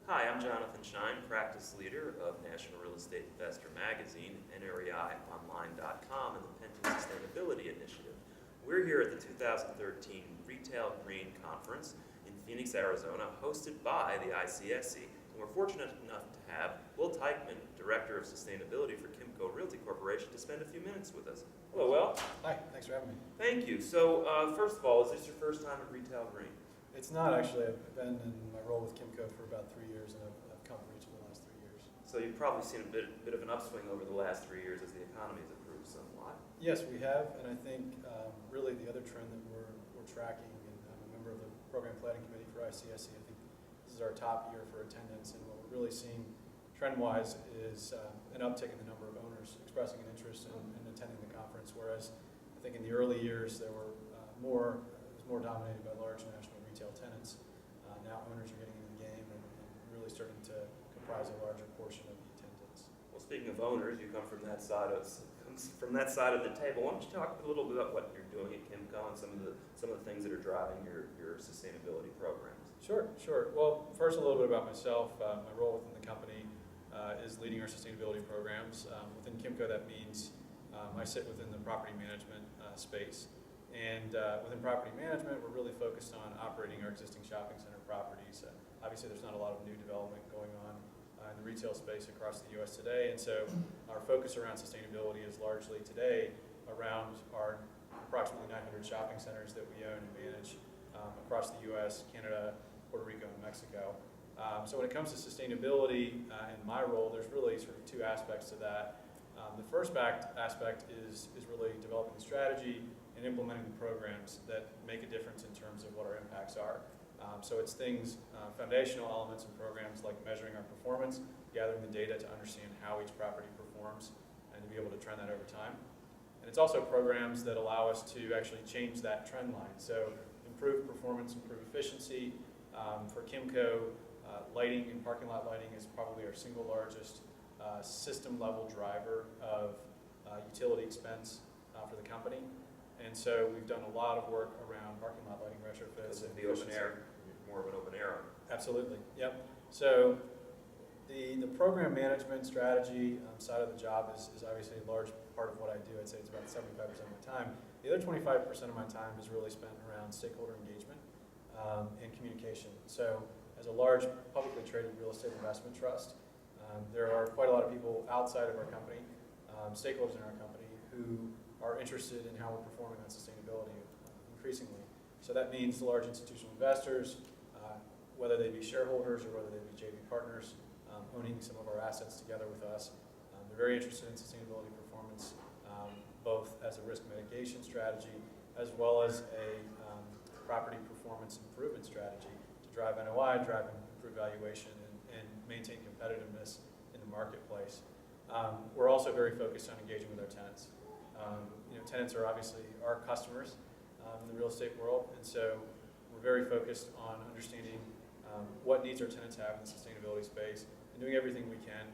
Hi, I'm Jonathan Shine, practice leader of National Real Estate Investor Magazine, NREIonline.com, and the Penton Sustainability Initiative. We're here at the 2013 Retail Green Conference in Phoenix, Arizona, hosted by the ICSC. And we're fortunate enough to have Will Teichman, Director of Sustainability for Kimco Realty Corporation, to spend a few minutes with us. Hello, Will. Hi, thanks for having me. Thank you. So, first of all, is this your first time at Retail Green? It's not actually. I've been in my role with Kimco for about 3 years, and I've come for each of the last 3 years. So you've probably seen a bit of an upswing over the last 3 years as the economy has improved somewhat. Yes, we have, and I think really the other trend that we're tracking, and I'm a member of the Program Planning Committee for ICSC, I think this is our top year for attendance, and what we're really seeing trend-wise is an uptick in the number of owners expressing an interest in attending the conference, whereas I think in the early years there were it was more dominated by large national retail tenants. Now owners are getting into the game and really starting to comprise a larger portion of the attendance. Well, speaking of owners, you come from that side of the table. Why don't you talk a little bit about what you're doing at Kimco and some of the things that are driving your sustainability programs? Sure. Well, first a little bit about myself. My role within the company is leading our sustainability programs. Within Kimco, that means I sit within the property management space. And within property management, we're really focused on operating our existing shopping center properties. Obviously, there's not a lot of new development going on in the retail space across the U.S. today, and so our focus around sustainability is largely today around our approximately 900 shopping centers that we own and manage across the U.S., Canada, Puerto Rico, and Mexico. So when it comes to sustainability and my role, there's really sort of two aspects to that. The first aspect is really developing the strategy and implementing the programs that make a difference in terms of what our impacts are. So it's things, foundational elements and programs like measuring our performance, gathering the data to understand how each property performs, and to be able to trend that over time. And it's also programs that allow us to actually change that trend line. So improve performance, improve efficiency. For Kimco, lighting and parking lot lighting is probably our single largest system level driver of utility expense for the company. And so we've done a lot of work around parking lot lighting retrofits. And the open air, more of an open air. Absolutely, yep. So the program management strategy side of the job is obviously a large part of what I do. I'd say it's about 75% of my time. The other 25% of my time is really spent around stakeholder engagement and communication. So as a large publicly traded real estate investment trust, there are quite a lot of people outside of our company, stakeholders in our company, who are interested in how we're performing on sustainability increasingly. So that means the large institutional investors, whether they be shareholders or whether they be JV partners, owning some of our assets together with us. They're very interested in sustainability performance, both as a risk mitigation strategy as well as a property performance improvement strategy to drive NOI, drive improved valuation, and maintain competitiveness in the marketplace. We're also very focused on engaging with our tenants. Tenants are obviously our customers in the real estate world, and so we're very focused on understanding what needs our tenants have in the sustainability space and doing everything we can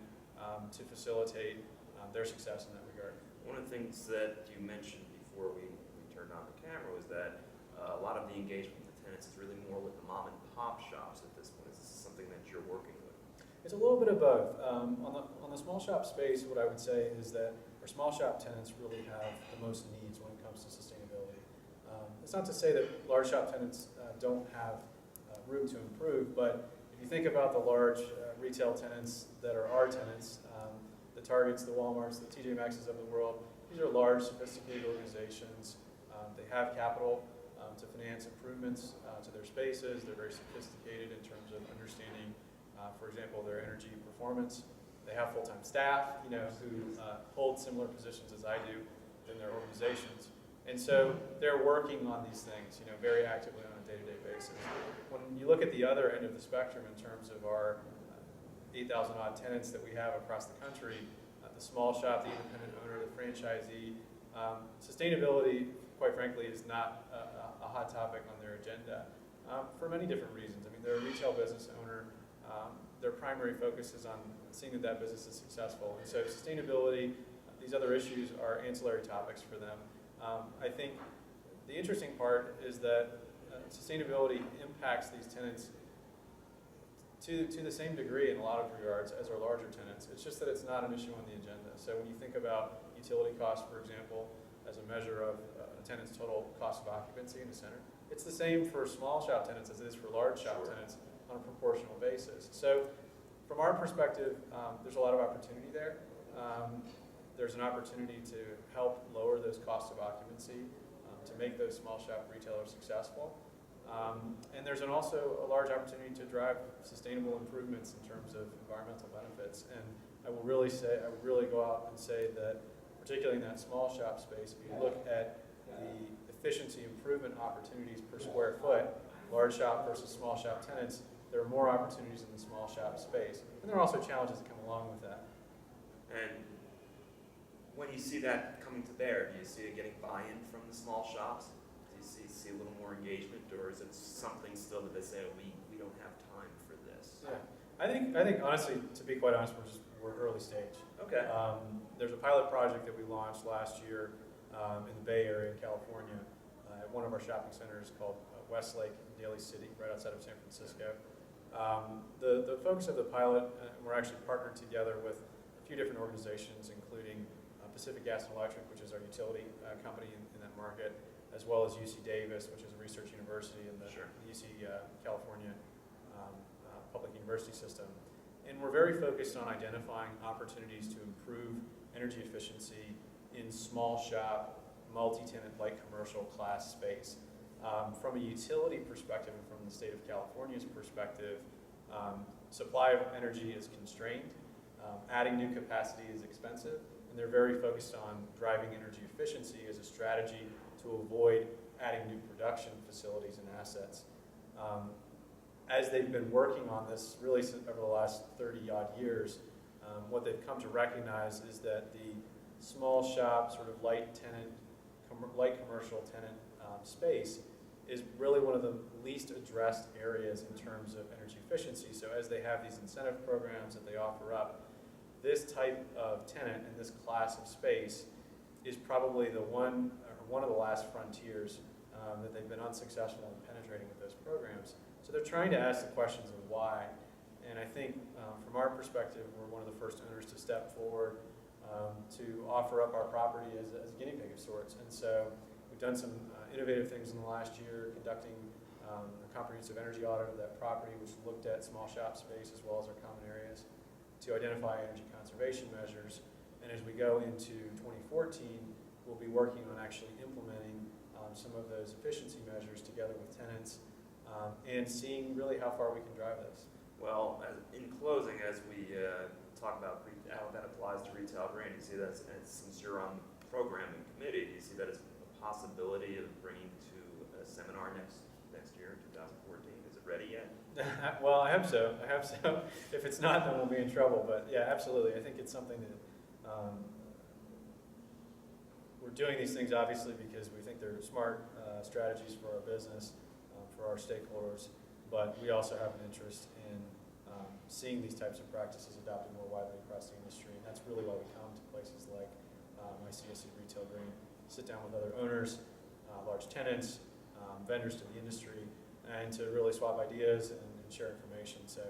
to facilitate their success in that regard. One of the things that you mentioned before we turned on the camera was that a lot of the engagement with the tenants is really more with the mom and pop shops at this point. Is this something that you're working with? It's a little bit of both. On the small shop space, what I would say is that our small shop tenants really have the most needs when it comes to sustainability. It's not to say that large shop tenants don't have room to improve, but if you think about the large retail tenants that are our tenants, the Targets, the Walmarts, the TJ Maxxes of the world, these are large, sophisticated organizations. They have capital to finance improvements to their spaces. They're very sophisticated in terms of understanding, for example, their energy performance. They have full-time staff, who hold similar positions as I do in their organizations. And so they're working on these things, very actively on a day-to-day basis. When you look at the other end of the spectrum in terms of our 8,000 odd tenants that we have across the country, the small shop, the independent owner, the franchisee, sustainability, quite frankly, is not a hot topic on their agenda for many different reasons. I mean, they're a retail business owner. Their primary focus is on seeing that business is successful. And so sustainability, these other issues are ancillary topics for them. I think the interesting part is that sustainability impacts these tenants to the same degree in a lot of regards as our larger tenants. It's just that it's not an issue on the agenda. So when you think about utility costs, for example, as a measure of a tenant's total cost of occupancy in the center, it's the same for small shop tenants as it is for large shop tenants on a proportional basis. So from our perspective, there's a lot of opportunity there. There's an opportunity to help lower those costs of occupancy, to make those small shop retailers successful. And there's also a large opportunity to drive sustainable improvements in terms of environmental benefits. And I would really go out and say that, particularly in that small shop space, if you look at the efficiency improvement opportunities per square foot, large shop versus small shop tenants, there are more opportunities in the small shop space. And there are also challenges that come along with that. And when you see that coming to bear, do you see it getting buy-in from the small shops? Do you see a little more engagement, or is it something still that they say, we don't have time for this? Yeah, I think honestly, to be quite honest, we're early stage. Okay. There's a pilot project that we launched last year in the Bay Area in California at one of our shopping centers called Westlake in Daly City, right outside of San Francisco. The focus of the pilot, we're actually partnered together with a few different organizations, including Pacific Gas and Electric, which is our utility company in that market, as well as UC Davis, which is a research university in the UC California public university system. And we're very focused on identifying opportunities to improve energy efficiency in small shop, multi-tenant, light commercial class space. From a utility perspective and from the state of California's perspective, supply of energy is constrained, adding new capacity is expensive, and they're very focused on driving energy efficiency as a strategy to avoid adding new production facilities and assets. As they've been working on this really over the last 30-odd years, what they've come to recognize is that the small shop, sort of light commercial tenant space is really one of the least addressed areas in terms of energy efficiency. So as they have these incentive programs that they offer up, this type of tenant and this class of space is probably one of the last frontiers that they've been unsuccessful in penetrating with those programs. So they're trying to ask the questions of why. And I think from our perspective, we're one of the first owners to step forward to offer up our property as a guinea pig of sorts. And so we've done some innovative things in the last year, conducting a comprehensive energy audit of that property, which looked at small shop space as well as our common areas to identify energy conservation measures. And as we go into 2014, we'll be working on actually implementing some of those efficiency measures together with tenants and seeing really how far we can drive this. Well, in closing, as we talk about how that applies to retail green, do you see that, since you're on the programming committee, do you see that as a possibility of bringing to a seminar next year, 2014? Is it ready yet? Well, I hope so. If it's not, then we'll be in trouble. But yeah, absolutely. I think it's something that we're doing these things obviously because we think they're smart strategies for our business, for our stakeholders. But we also have an interest in seeing these types of practices adopted more widely across the industry. And that's really why we come to places like my CSC Retail Green, sit down with other owners, large tenants, vendors to the industry, and to really swap ideas and share information. So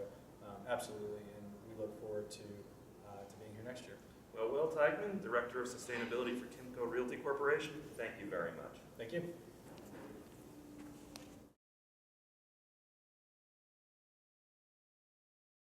absolutely, and we look forward to being here next year. Well, Will Teichman, Director of Sustainability for Kimco Realty Corporation, thank you very much. Thank you.